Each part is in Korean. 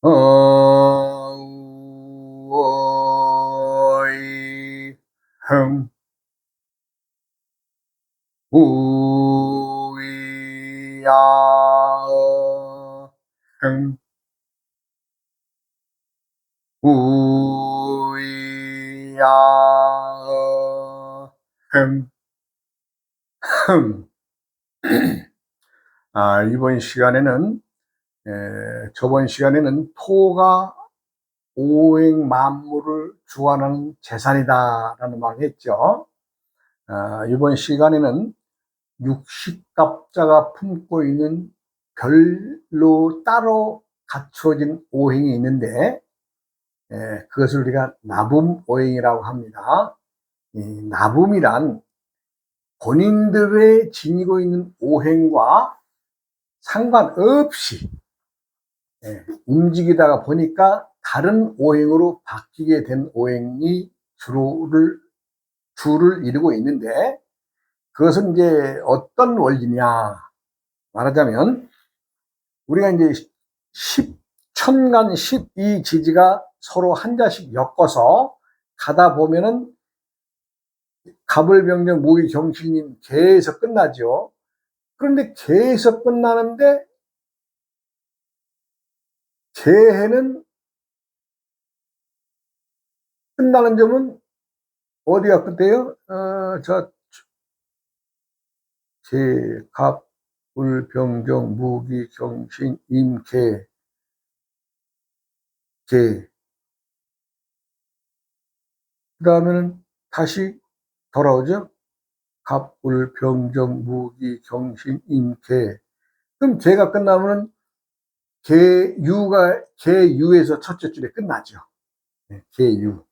어이 흥 우이야 흥 우이야 흥 흥. 이번 시간에는 저번 시간에는 토가 오행 만물을 주관하는 재산이다라는 말을 했죠. 이번 시간에는 육식갑자가 품고 있는 별로 따로 갖추어진 오행이 있는데, 그것을 우리가 나붐오행이라고 합니다. 이 나붐이란 본인들의 지니고 있는 오행과 상관없이 움직이다가 보니까 다른 오행으로 바뀌게 된 오행이 주를 이루고 있는데, 그것은 이제 어떤 원리냐 말하자면, 우리가 이제 10천간 12지지가 서로 한 자씩 엮어서 가다 보면은 갑을병정 무기경신님 개에서 끝나죠. 그런데 개에서 끝나는데, 개해는 끝나는 점은 어디가 끝해요? 개, 갑, 을, 병정, 무기, 경신, 임, 개, 개. 그 다음에는 다시 돌아오죠. 갑, 을, 병정, 무기, 경신, 임, 개. 그럼 개가 끝나면은 개유에서 첫째 줄에 끝나죠. 개유.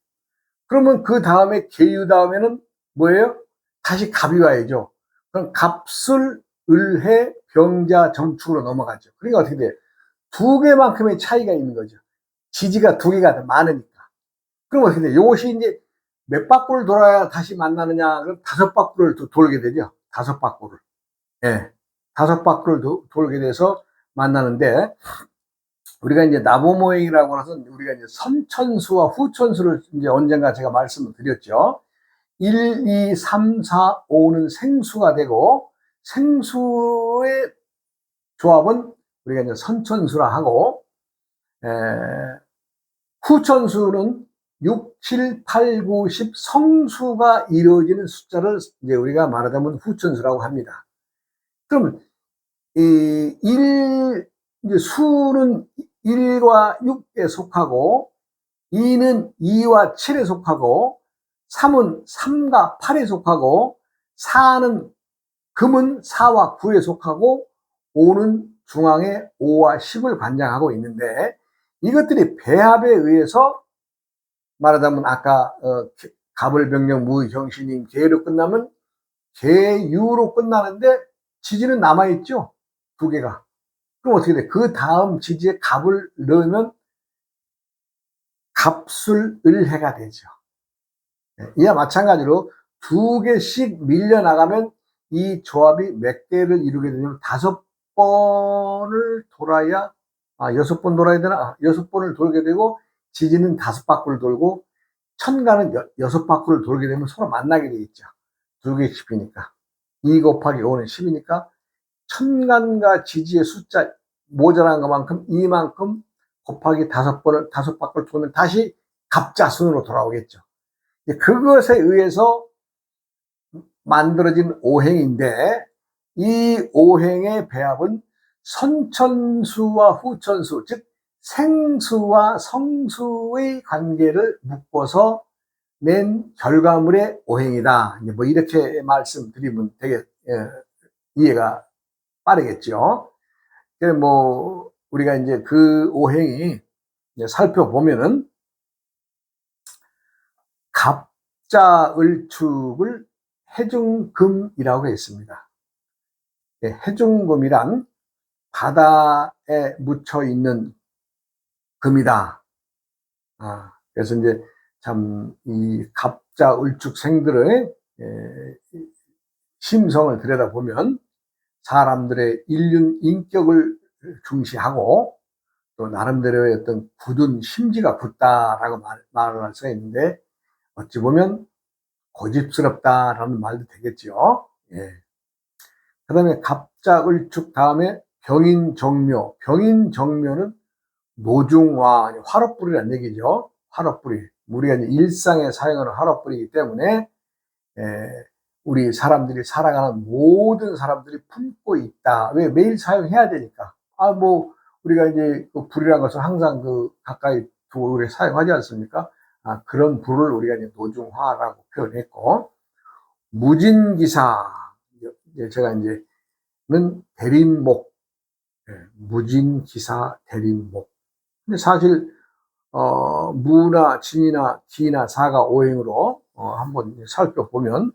그러면 그 다음에 개유 다음에는 뭐예요? 다시 갑이 와야죠. 그럼 갑술, 을해, 병자, 정축으로 넘어가죠. 그러니까 어떻게 돼요? 두 개만큼의 차이가 있는 거죠. 지지가 두 개가 더 많으니까. 그럼 어떻게 돼요? 이것이 이제 몇 바퀴를 돌아야 다시 만나느냐? 그럼 다섯 바퀴를 돌게 되죠. 다섯 바퀴를. 예. 다섯 바퀴를 돌게 돼서 만나는데, 우리가 이제 나무모행이라고 해서 우리가 이제 선천수와 후천수를 이제 언젠가 제가 말씀을 드렸죠. 1, 2, 3, 4, 5는 생수가 되고, 생수의 조합은 우리가 이제 선천수라 하고, 에, 후천수는 6, 7, 8, 9, 10 성수가 이루어지는 숫자를 이제 우리가 말하자면 후천수라고 합니다. 그럼 이 이제 수는 1과 6에 속하고, 2는 2와 7에 속하고, 3은 3과 8에 속하고, 4는 금은 4와 9에 속하고, 5는 중앙에 5와 10을 관장하고 있는데, 이것들이 배합에 의해서 말하자면 아까 갑을병령 무경신인 개로 끝나면 개유로 끝나는데, 지지는 남아있죠. 두 개가. 그럼 어떻게 돼? 그 다음 지지에 갑을 넣으면 갑술을해가 되죠. 이와 마찬가지로 두 개씩 밀려나가면 이 조합이 몇 개를 이루게 되냐면 다섯 번을 돌아야, 여섯 번 돌아야 되나? 여섯 번을 돌게 되고, 지지는 다섯 바퀴를 돌고, 천간은 여섯 바퀴를 돌게 되면 서로 만나게 되겠죠. 두 개씩 피니까. 2 곱하기 5는 10이니까, 천간과 지지의 숫자 모자란 것만큼 이만큼 곱하기 다섯 바퀴를 돌면 다시 갑자순으로 돌아오겠죠. 그것에 의해서 만들어진 오행인데, 이 오행의 배합은 선천수와 후천수, 즉 생수와 성수의 관계를 묶어서 낸 결과물의 오행이다. 뭐 이렇게 말씀드리면 되게 이해가 빠르겠죠. 뭐 우리가 이제 그 오행이 살펴보면은 갑자을축을 해중금이라고 했습니다. 해중금이란 바다에 묻혀 있는 금이다. 그래서 이제 참 이 갑자을축생들의 심성을 들여다보면 사람들의 인륜 인격을 중시하고, 또 나름대로의 어떤 굳은 심지가 굳다라고 말을 할 수가 있는데, 어찌 보면 고집스럽다라는 말도 되겠죠. 예. 그 다음에 갑작을축 다음에 병인정묘. 병인정묘는 노중화, 화롯불이라는 얘기죠. 화롯불이. 우리가 이제 일상에 사용하는 화롯불이기 때문에, 우리 사람들이 살아가는 모든 사람들이 품고 있다. 왜? 매일 사용해야 되니까. 우리가 이제 그 불이라는 것은 항상 가까이 두고 우리 사용하지 않습니까? 그런 불을 우리가 이제 노중화라고 표현했고, 무진기사. 제가 는 대림목. 무진기사 대림목. 근데 사실, 무나 진이나 기나 사가 오행으로, 한번 살펴보면,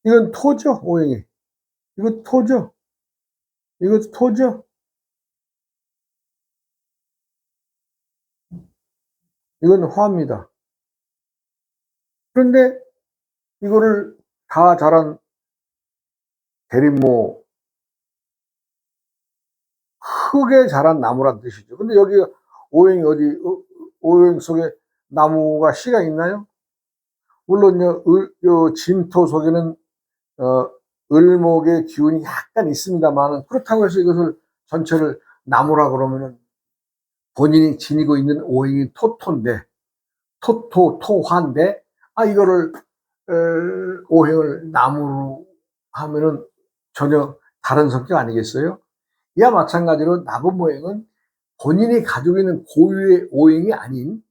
이건 토죠, 오행이. 이거 토죠. 이것도 토죠. 이건 화입니다. 그런데 이거를 다 자란 대림모, 흙에 자란 나무란 뜻이죠. 근데 여기 오행이 오행 속에 나무가 씨가 있나요? 물론요, 진토 속에는, 어, 을목의 기운이 약간 있습니다만, 그렇다고 해서 이것을 전체를 나무라 그러면은 본인이 지니고 있는 오행이 토토인데, 토화인데, 이거를, 오행을 나무로 하면은 전혀 다른 성격 아니겠어요? 이와 마찬가지로 나무모행은 본인이 가지고 있는 고유의 오행이 아닌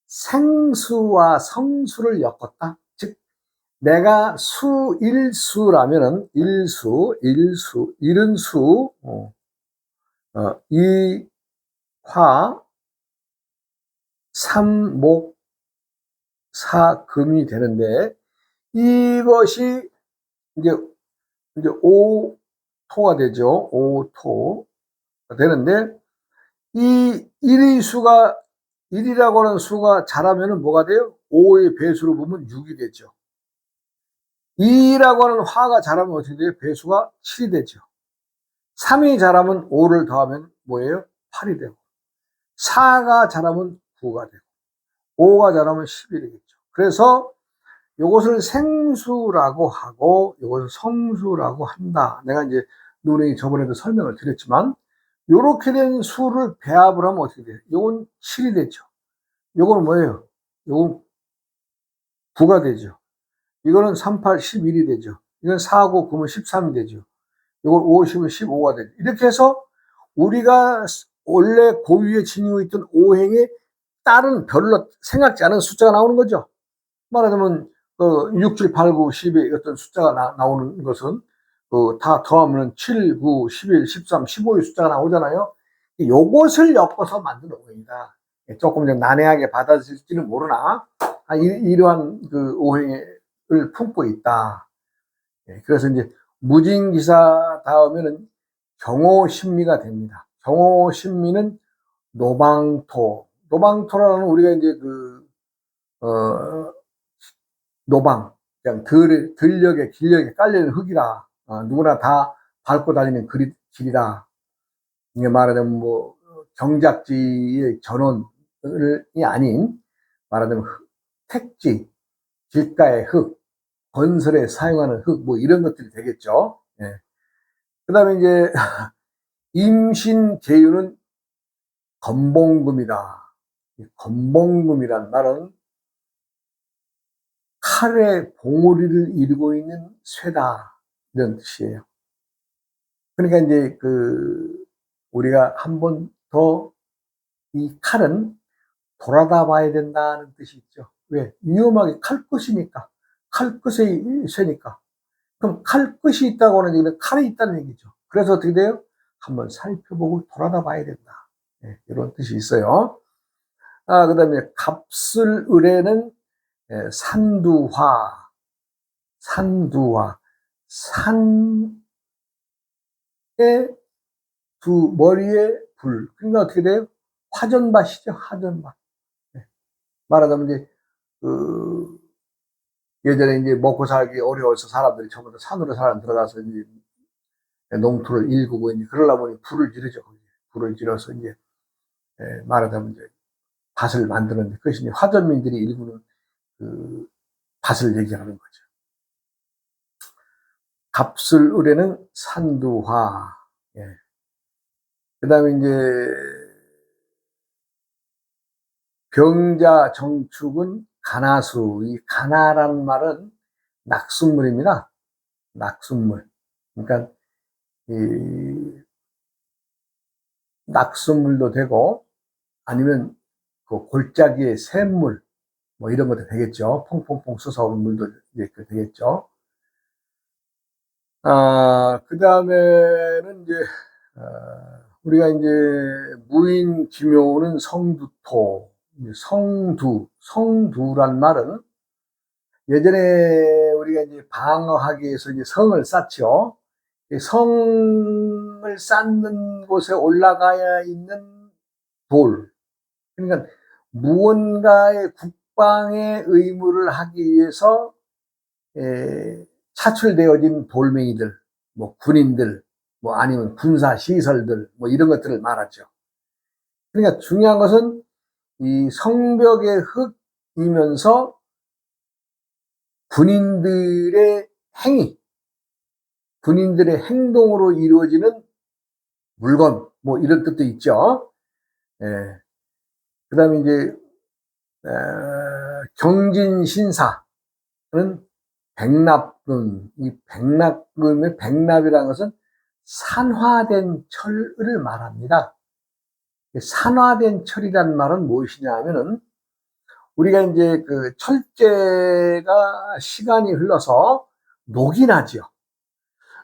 생수와 성수를 엮었다. 즉, 내가 일수라면은, 일은 수, 이화, 삼목, 사금이 되는데, 이것이 이제, 오토가 되죠. 오토가 되는데, 이 일이라고 하는 수가 자라면은 뭐가 돼요? 5의 배수로 보면 6이 되죠. 2라고 하는 화가 자라면 어떻게 돼요? 배수가 7이 되죠. 3이 자라면 5를 더하면 뭐예요? 8이 되고, 4가 자라면 9가 되고, 5가 자라면 10이 되겠죠. 그래서 이것을 생수라고 하고 이것을 성수라고 한다. 내가 이제 눈에 저번에도 설명을 드렸지만, 요렇게 된 수를 배합을 하면 어떻게 돼요? 요건 7이 되죠. 요거는 뭐예요? 요건 9가 되죠. 이거는 3, 8, 11이 되죠. 이건 4, 9, 9면 13이 되죠. 이걸 5, 10은 15가 되죠. 이렇게 해서 우리가 원래 고유에 지니고 있던 오행에 다른 별로 생각지 않은 숫자가 나오는 거죠. 말하자면 6, 7, 8, 9, 10의 어떤 숫자가 나오는 것은 다 더하면 7, 9, 11, 13, 15의 숫자가 나오잖아요. 요것을 엮어서 만든 오행이다. 조금 좀 난해하게 받아들일지는 모르나, 이러한 오행을 품고 있다. 그래서 이제 무진기사 다음에는 경호신미가 됩니다. 경호신미는 노방토라는 우리가 이제 노방, 그냥 길력에 깔리는 흙이다. 누구나 다 밟고 다니는 길이다. 이게 말하자면 경작지의 전원이 아닌, 말하자면 택지, 길가의 흙, 건설에 사용하는 흙, 이런 것들이 되겠죠. 예. 그 다음에 이제, 임신계유는 건봉금이다. 건봉금이란 말은 칼의 봉우리를 이루고 있는 쇠다. 이런 뜻이에요. 그러니까 이제 우리가 한 번 더 이 칼은 돌아다 봐야 된다는 뜻이 있죠. 왜? 위험하게 칼끝이니까. 칼끝의 쇠니까. 그럼 칼끝이 있다고 하는 얘기는 칼이 있다는 얘기죠. 그래서 어떻게 돼요? 한번 살펴보고 돌아다 봐야 된다. 네, 이런 뜻이 있어요. 그 다음에 갑술을에는 산두화, 산의 머리에 불. 그러니까 어떻게 돼요? 화전밭이죠, 화전밭. 네. 말하자면 이제, 예전에 이제 먹고 살기 어려워서 사람들이 전부 다 산으로 사람 들어가서 이제 농토를 일구고 이제 그러려면 불을 지르죠. 불을 지러서 이제 말하자면 이제 밭을 만드는데 그것이 이제 화전민들이 일구는 그 밭을 얘기하는 거죠. 갑술을에는 산두화. 예. 그 다음에 이제 병자 정축은 가나수. 이 가나란 말은 낙숫물입니다. 낙숫물. 그러니까 이 낙숫물도 되고 아니면 그 골짜기의 샘물 뭐 이런 것도 되겠죠. 퐁퐁퐁 솟아오는 물도 이제 되겠죠. 그 다음에는 이제 우리가 이제 무인 기묘는 성두토, 성두란 말은 예전에 우리가 이제 방어하기 위해서 이제 성을 쌓죠. 성을 쌓는 곳에 올라가야 있는 돌. 그러니까 무언가의 국방의 의무를 하기 위해서 차출되어진 돌멩이들, 뭐 군인들, 뭐 아니면 군사 시설들, 뭐 이런 것들을 말하죠. 그러니까 중요한 것은 이 성벽의 흙이면서 군인들의 행위, 군인들의 행동으로 이루어지는 물건, 뭐 이런 뜻도 있죠. 예. 그 다음에 이제, 경진신사는 백납금, 이 백납금의 백납이라는 것은 산화된 철을 말합니다. 산화된 철이란 말은 무엇이냐 하면은 우리가 이제 그 철제가 시간이 흘러서 녹이 나죠.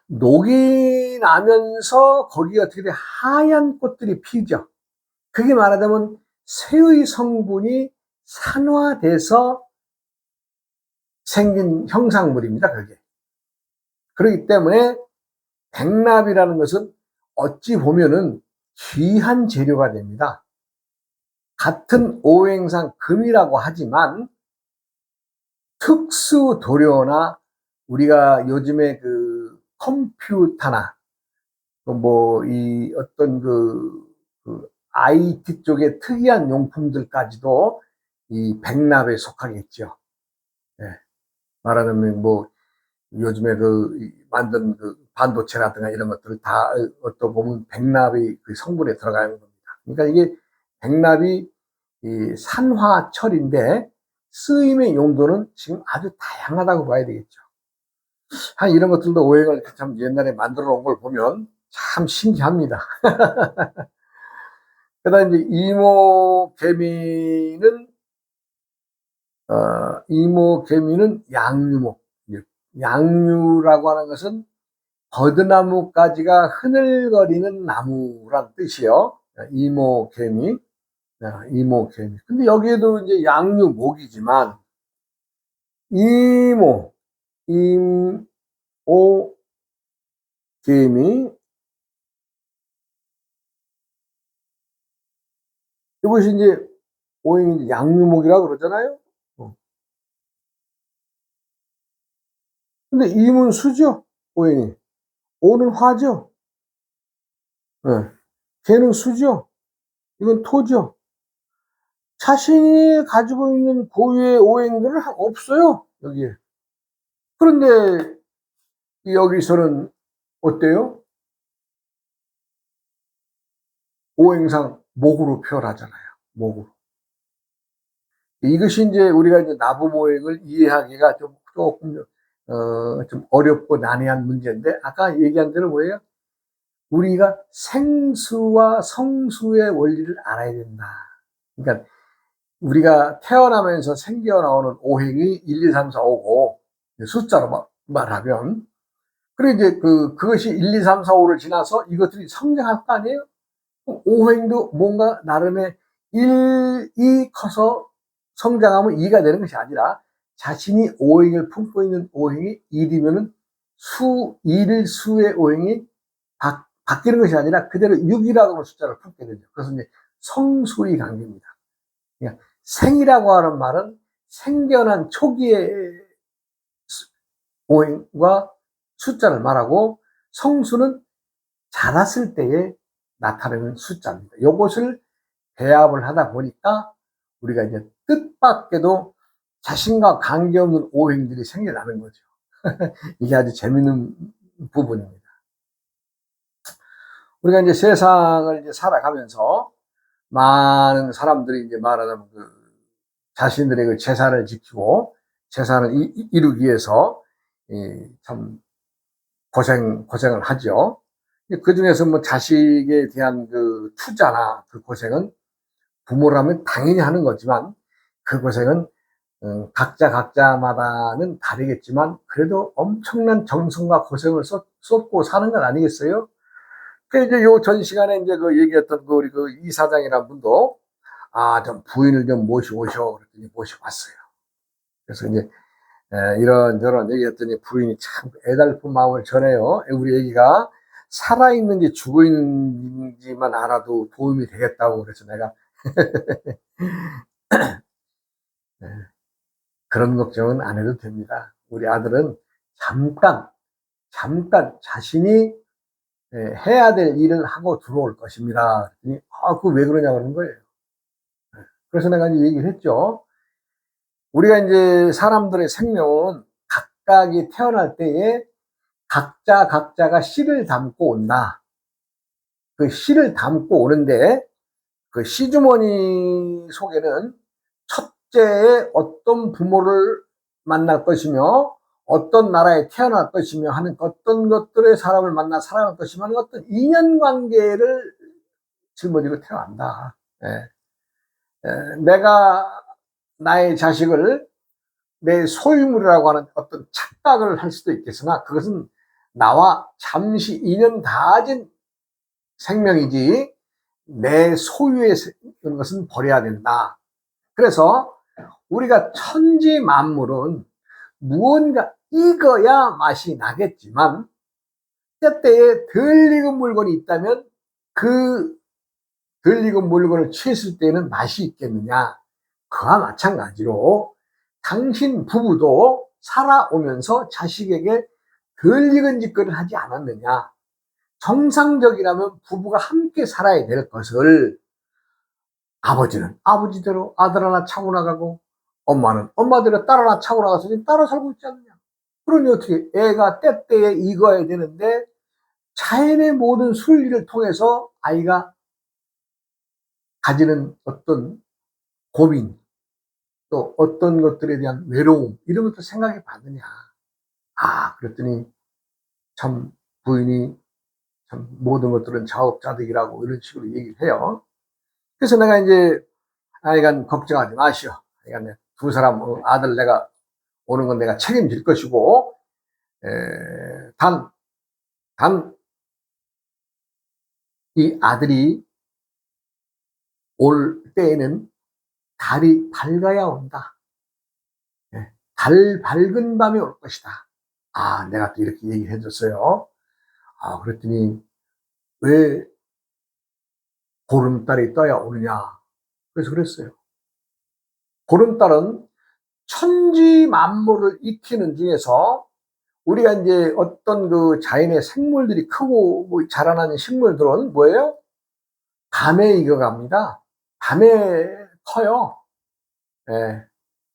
녹이 나면서 거기 어떻게 돼 하얀 꽃들이 피죠. 그게 말하자면 쇠의 성분이 산화돼서 생긴 형상물입니다. 그게. 그렇기 때문에 백납이라는 것은 어찌 보면은 귀한 재료가 됩니다. 같은 오행상 금이라고 하지만 특수 도료나 우리가 요즘에 그 컴퓨터나 뭐 이 어떤 그 IT 쪽의 특이한 용품들까지도 이 백납에 속하겠죠. 예. 말하자면 뭐 요즘에 그 만든 그 반도체라든가 이런 것들을 다 어떤 보면 백납이 그 성분에 들어가는 겁니다. 그러니까 이게 백납이 이 산화철인데 쓰임의 용도는 지금 아주 다양하다고 봐야 되겠죠. 이런 것들도 오행을 참 옛날에 만들어 놓은 걸 보면 참 신기합니다. 그다음 이제 이모개미는 양류목. 양류라고 하는 것은 버드나무 가지가 흐늘거리는 나무란 뜻이요. 이모개미. 이모개미. 근데 여기에도 이제 양류목이지만 임오개미 이것이 이제 오행이 양류목이라고 그러잖아요. 근데 임은 수죠. 오행이. 오는 화죠. 네. 개는 수죠. 이건 토죠. 자신이 가지고 있는 고유의 오행들은 없어요. 여기에. 그런데 여기서는 어때요? 오행상 목으로 표현하잖아요. 목으로. 이것이 이제 우리가 이제 나부모행을 이해하기가 조금 좀 어렵고 난해한 문제인데 아까 얘기한 대로 뭐예요? 우리가 생수와 성수의 원리를 알아야 된다. 그러니까 우리가 태어나면서 생겨 나오는 오행이 1, 2, 3, 4, 5고 숫자로 말하면 그리고 이제 그것이 1, 2, 3, 4, 5를 지나서 이것들이 성장할 거 아니에요? 오행도 뭔가 나름의 1이 커서 성장하면 2가 되는 것이 아니라 자신이 오행을 품고 있는 오행이 1이면은 1수의 오행이 바뀌는 것이 아니라 그대로 6이라고 하는 숫자를 품게 되죠. 그래서 이제 성수의 관계입니다. 그러니까 생이라고 하는 말은 생겨난 초기에 오행과 숫자를 말하고 성수는 자랐을 때에 나타내는 숫자입니다. 이것을 배합을 하다 보니까 우리가 이제 뜻밖에도 자신과 관계없는 오행들이 생겨나는 거죠. 이게 아주 재밌는 부분입니다. 우리가 이제 세상을 이제 살아가면서 많은 사람들이 이제 말하자면 자신들의 그 재산을 지키고 재산을 이루기 위해서 참 고생을 하죠. 그 중에서 뭐 자식에 대한 그 투자나 그 고생은 부모라면 당연히 하는 거지만 그 고생은 각자마다는 다르겠지만 그래도 엄청난 정성과 고생을 쏟고 사는 건 아니겠어요? 그 이제 요 전 시간에 이제 그 얘기했던 우리 그 이사장이라는 분도 좀 부인을 좀 모시고 오셔 그랬더니 모시고 왔어요. 그래서 이제 이런저런 얘기했더니 부인이 참 애달픈 마음을 전해요. 우리 애기가 살아있는지 죽어있는지만 알아도 도움이 되겠다고 그래서 내가 그런 걱정은 안 해도 됩니다. 우리 아들은 잠깐 자신이 해야 될 일을 하고 들어올 것입니다. 그랬더니 그거 왜 그러냐 그러는 거예요. 그래서 내가 이제 얘기를 했죠. 우리가 이제 사람들의 생명은 각각이 태어날 때에 각자가 씨를 담고 온다. 그 씨를 담고 오는데 그 씨주머니 속에는 첫째에 어떤 부모를 만날 것이며 어떤 나라에 태어날 것이며 하는 어떤 것들의 사람을 만나 살아갈 것이며 하는 어떤 인연관계를 짊어지고 태어난다. 내가 나의 자식을 내 소유물이라고 하는 어떤 착각을 할 수도 있겠으나 그것은 나와 잠시 인연 닿아진 생명이지 내 소유의 것은 버려야 된다. 그래서 우리가 천지 만물은 무언가 익어야 맛이 나겠지만 때때에 덜 익은 물건이 있다면 그 덜 익은 물건을 취했을 때는 맛이 있겠느냐. 그와 마찬가지로 당신 부부도 살아오면서 자식에게 덜 익은 짓거리를 하지 않았느냐. 정상적이라면 부부가 함께 살아야 될 것을 아버지는 아버지대로 아들 하나 차고 나가고 엄마는 엄마대로 딸 하나 차고 나가서 지금 따라 살고 있지 않느냐. 그러니 어떻게 애가 때때에 익어야 되는데 자연의 모든 순리를 통해서 아이가 가지는 어떤 고민 또 어떤 것들에 대한 외로움 이런 것도 생각해 봤느냐. 그랬더니 참 부인이 참 모든 것들은 자업자득이라고 이런 식으로 얘기를 해요. 그래서 내가 이제 아이가 걱정하지 마시오. 그러니까 두 사람 아들 내가 오는 건 내가 책임질 것이고 단 이 아들이 올 때에는 달이 밝아야 온다. 달 밝은 밤이 올 것이다. 내가 또 이렇게 얘기를 해줬어요. 그랬더니 왜 보름달이 떠야 오느냐. 그래서 그랬어요. 보름달은 천지 만물을 익히는 중에서 우리가 이제 어떤 그 자연의 생물들이 크고 뭐 자라나는 식물들은 뭐예요? 밤에 익어갑니다. 밤에 커요. 예.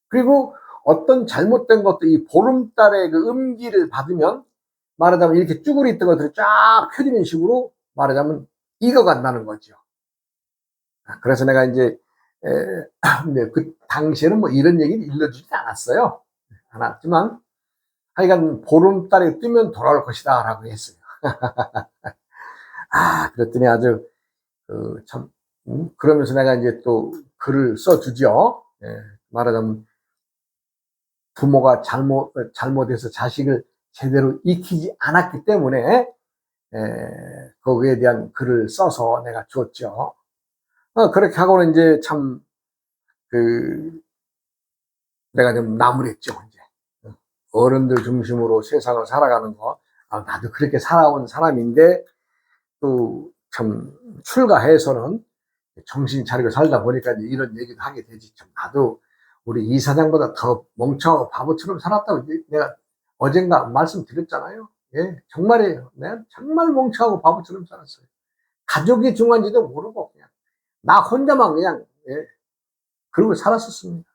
그리고 어떤 잘못된 것도 이 보름달의 그 음기를 받으면 말하자면 이렇게 쭈그리 있던 것들이 쫙 펴지는 식으로 말하자면 익어간다는 거죠. 그래서 내가 이제 그 당시에는 뭐 이런 얘기를 일러주지 않았어요. 않았지만 하여간 보름달에 뜨면 돌아올 것이다 라고 했어요. 그랬더니 아주 참 그러면서 내가 이제 또 글을 써주죠. 말하자면 부모가 잘못해서 자식을 제대로 익히지 않았기 때문에 거기에 대한 글을 써서 내가 줬죠. 그렇게 하고는 이제 참 내가 좀 나무랬죠. 이제 어른들 중심으로 세상을 살아가는 거. 나도 그렇게 살아온 사람인데 또 참 출가해서는 정신 차리고 살다 보니까 이런 얘기도 하게 되지. 참 나도 우리 이사장보다 더 멍청하고 바보처럼 살았다고 내가 어젠가 말씀드렸잖아요. 예, 정말이에요. 내가 정말 멍청하고 바보처럼 살았어요. 가족이 중요한지도 모르고 그냥 나 혼자만 그냥, 예, 그러고 살았었습니다.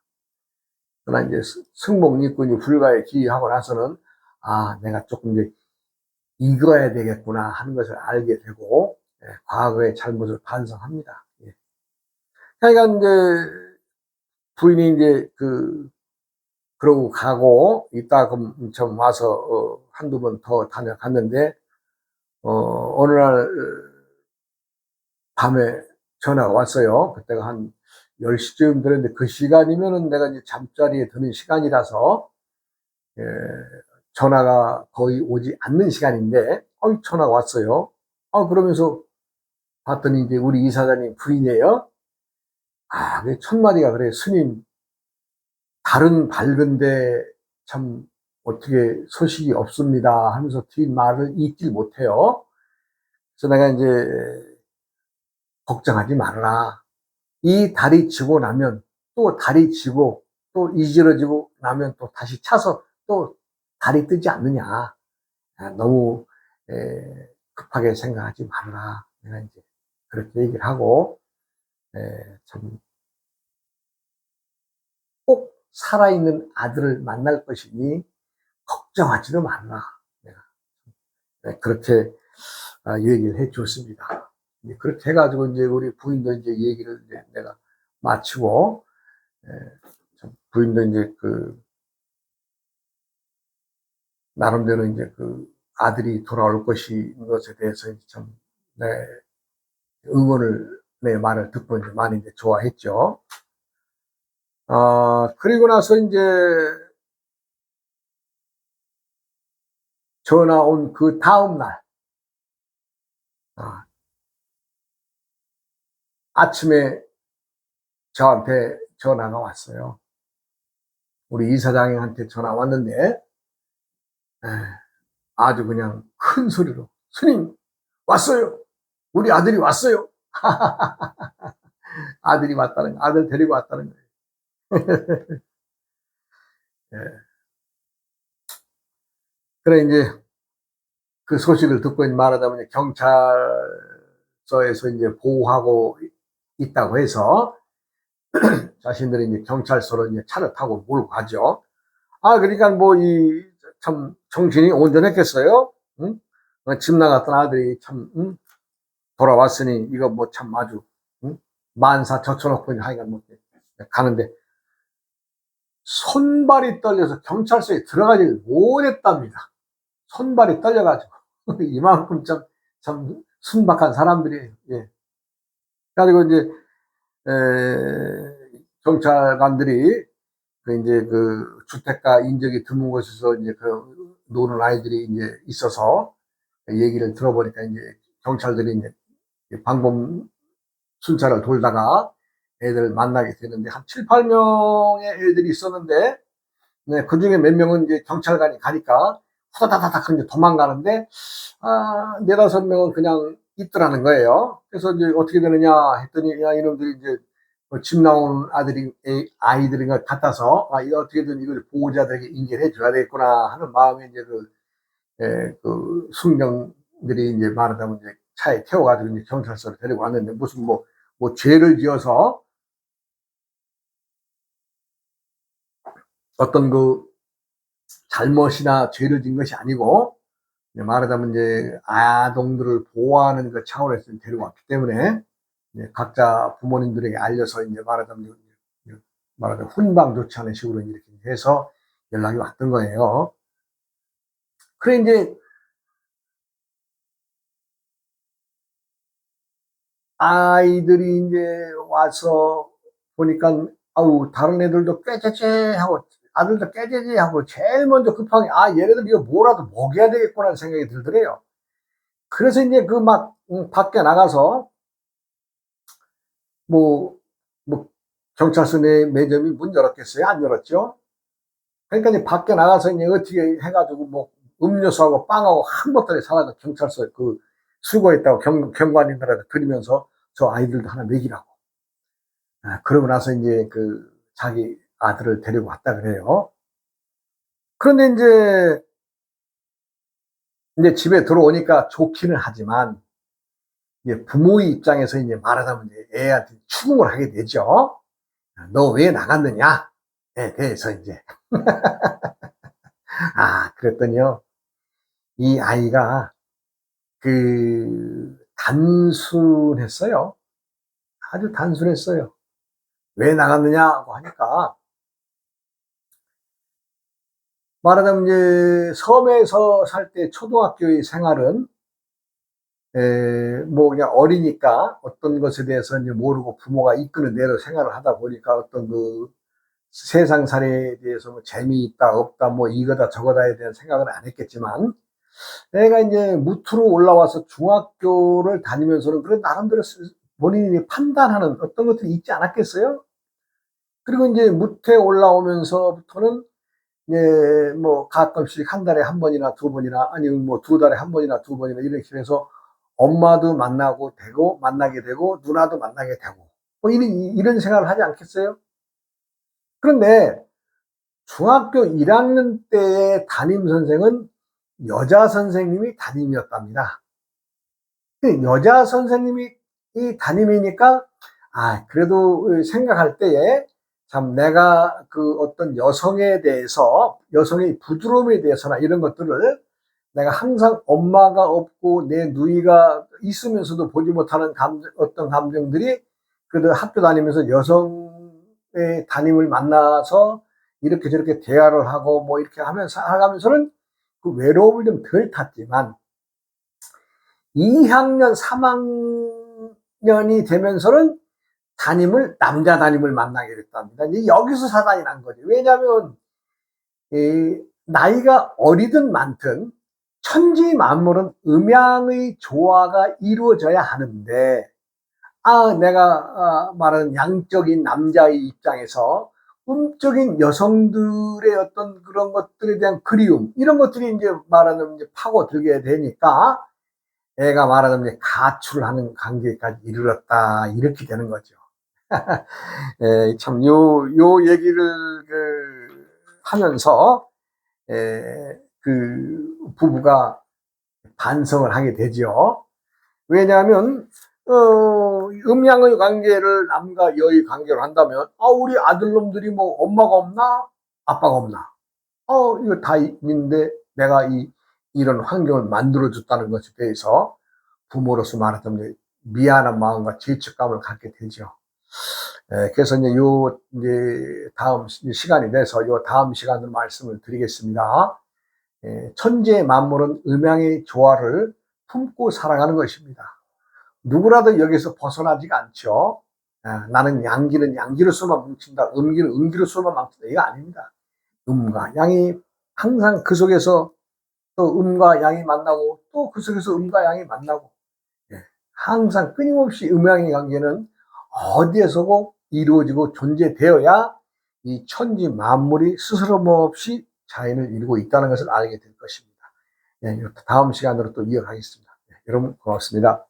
그러나 이제 승복립군이 불가에 기하고 나서는 아, 내가 조금 이제 익어야 되겠구나 하는 것을 알게 되고, 예, 과거의 잘못을 반성합니다. 예. 그러니까 이제 부인이 이제 그러고 가고 이따 좀 와서 한두 번 더 다녀갔는데, 어느 날 밤에 전화가 왔어요. 그때가 한 10시쯤 되는데, 그 시간이면은 내가 이제 잠자리에 드는 시간이라서, 예, 전화가 거의 오지 않는 시간인데, 전화가 왔어요. 그러면서 봤더니 이제 우리 이사장님 부인이에요. 그 첫마디가 그래, 스님, 달은 밝은데 참 어떻게 소식이 없습니다 하면서 뒷말을 잊질 못해요. 그래서 내가 이제 걱정하지 말아라. 이 달이 지고 나면 또 달이 지고 또 이지러지고 나면 또 다시 차서 또 달이 뜨지 않느냐. 너무 급하게 생각하지 말아라. 내가 이제 그렇게 얘기를 하고, 참 꼭 살아있는 아들을 만날 것이니 걱정하지도 말라. 내가 그렇게 얘기를 해 줬습니다. 그렇게 해가지고 이제 우리 부인도 이제 얘기를 이제 내가 마치고, 부인도 이제 나름대로 이제 아들이 돌아올 것에 대해서 참, 네, 응원을, 내 말을 듣고 이제 많이 이제 좋아했죠. 그리고 나서 이제 전화 온 그 다음날, 아침에 저한테 전화가 왔어요. 우리 이사장한테 전화 왔는데, 아주 그냥 큰 소리로, 스님, 왔어요! 우리 아들이 왔어요! 아들 데리고 왔다는 거예요. 예. 그래, 이제 그 소식을 듣고 말하자면 경찰서에서 이제 보호하고 있다고 해서 자신들이 이제 경찰서로 이제 차를 타고 몰고 가죠. 그러니까 뭐 참 정신이 온전했겠어요. 응? 집 나갔던 아들이 참, 응? 돌아왔으니 이거 뭐 참 아주, 응? 만사 젖혀놓고 하여간 뭐 가는데 손발이 떨려서 경찰서에 들어가지를 못했답니다. 손발이 떨려가지고 이만큼 참 순박한 사람들이. 예. 그리고 이제 경찰관들이 이제 주택가 인적이 드문 곳에서 이제 노는 아이들이 이제 있어서 얘기를 들어보니까 이제 경찰들이 이제 방범 순찰을 돌다가 애들을 만나게 되는데 한 7, 8명의 애들이 있었는데, 네, 그 중에 몇 명은 이제 경찰관이 가니까 후다다다닥 이제 도망가는데, 4~5명은 그냥 있더라는 거예요. 그래서 이제 어떻게 되느냐 했더니, 야, 이놈들이 이제 집 나온 아이들인 것 같아서, 이거 어떻게든 이걸 보호자들에게 인계를 해줘야 되겠구나 하는 마음에 이제 순경들이 이제 말하자면 이제 차에 태워가지고 이제 경찰서로 데리고 왔는데, 무슨 뭐 죄를 지어서 어떤 잘못이나 죄를 진 것이 아니고, 말하자면 이제 아동들을 보호하는 그 차원에서 데리고 왔기 때문에, 각자 부모님들에게 알려서 이제 말하자면 훈방 조치하는 식으로 이렇게 해서 연락이 왔던 거예요. 그래 이제 아이들이 이제 와서 보니까 다른 애들도 꾀죄죄 하고 아들도 꾀죄죄 하고 제일 먼저 급하게 얘네들 이거 뭐라도 먹여야 되겠구나 하는 생각이 들더래요. 그래서 이제 밖에 나가서 뭐 경찰서 내 매점이 문 열었겠어요? 안 열었죠? 그러니까 이제 밖에 나가서 이제 어떻게 해가지고 음료수하고 빵하고 한 보따리 사다가 경찰서에 수고했다고 경관님들한테 드리면서 저 아이들도 하나 먹이라고. 그러고 나서 이제 자기 아들을 데리고 왔다 그래요. 그런데 이제 이제 집에 들어오니까 좋기는 하지만, 이제 부모의 입장에서 이제 말하자면 이제 애한테 추궁을 하게 되죠. 너 왜 나갔느냐? 에 대해서 이제. 그랬더니요. 이 아이가 단순했어요. 아주 단순했어요. 왜 나갔느냐고 하니까, 말하자면 이제 섬에서 살 때 초등학교의 생활은 뭐 그냥 어리니까 어떤 것에 대해서 이제 모르고 부모가 이끄는 대로 생활을 하다 보니까 어떤 세상살이에 대해서 뭐 재미있다 없다 뭐 이거다 저거다에 대한 생각을 안 했겠지만, 내가 이제 무투로 올라와서 중학교를 다니면서는 그런 나름대로 본인이 판단하는 어떤 것들이 있지 않았겠어요? 그리고 이제 무태에 올라오면서부터는 이제 뭐 가끔씩 한 달에 한 번이나 두 번이나 아니면 뭐 두 달에 한 번이나 두 번이나 이렇게 해서 엄마도 만나게 되고 누나도 만나게 되고 뭐 이런 생각을 하지 않겠어요? 그런데 중학교 1학년 때의 담임 선생은 여자 선생님이 담임이었답니다. 여자 선생님이 담임이니까 그래도 생각할 때에 참 내가 어떤 여성에 대해서 여성의 부드러움에 대해서나 이런 것들을 내가 항상 엄마가 없고 내 누이가 있으면서도 보지 못하는 어떤 감정들이 그래도 학교 다니면서 여성의 담임을 만나서 이렇게 저렇게 대화를 하고 뭐 이렇게 하면서 하면서는 그 외로움을 좀 덜 탔지만 2학년 3학년이 되면서는 남자 담임을 만나게 됐답니다. 이제 여기서 사단이 난 거죠. 왜냐하면 나이가 어리든 많든 천지 만물은 음양의 조화가 이루어져야 하는데, 내가 말하는 양적인 남자의 입장에서 음적인 여성들의 어떤 그런 것들에 대한 그리움 이런 것들이 이제 말하는 이제 파고들게 되니까 애가 말하자면 이제 가출을 하는 관계까지 이르렀다 이렇게 되는 거죠. 참 요 얘기를 하면서 부부가 반성을 하게 되죠. 왜냐하면 음양의 관계를 남과 여의 관계로 한다면 우리 아들놈들이 뭐 엄마가 없나 아빠가 없나 이거 다 있는데 내가 이런 환경을 만들어 줬다는 것에 대해서 부모로서 말하자면 미안한 마음과 죄책감을 갖게 되죠. 그래서 이제 다음 시간이 돼서 다음 시간으로 말씀을 드리겠습니다. 천지의 만물은 음양의 조화를 품고 살아가는 것입니다. 누구라도 여기서 벗어나지가 않죠. 나는 양기는 양기로서만 뭉친다. 음기는 음기로서만 뭉친다. 이거 아닙니다. 음과 양이 항상 그 속에서 또 음과 양이 만나고 또 그 속에서 음과 양이 만나고 항상 끊임없이 음양의 관계는 어디에서고 이루어지고 존재되어야 이 천지 만물이 스스럼없이 자연을 이루고 있다는 것을 알게 될 것입니다. 다음 시간으로 또 이어가겠습니다. 여러분 고맙습니다.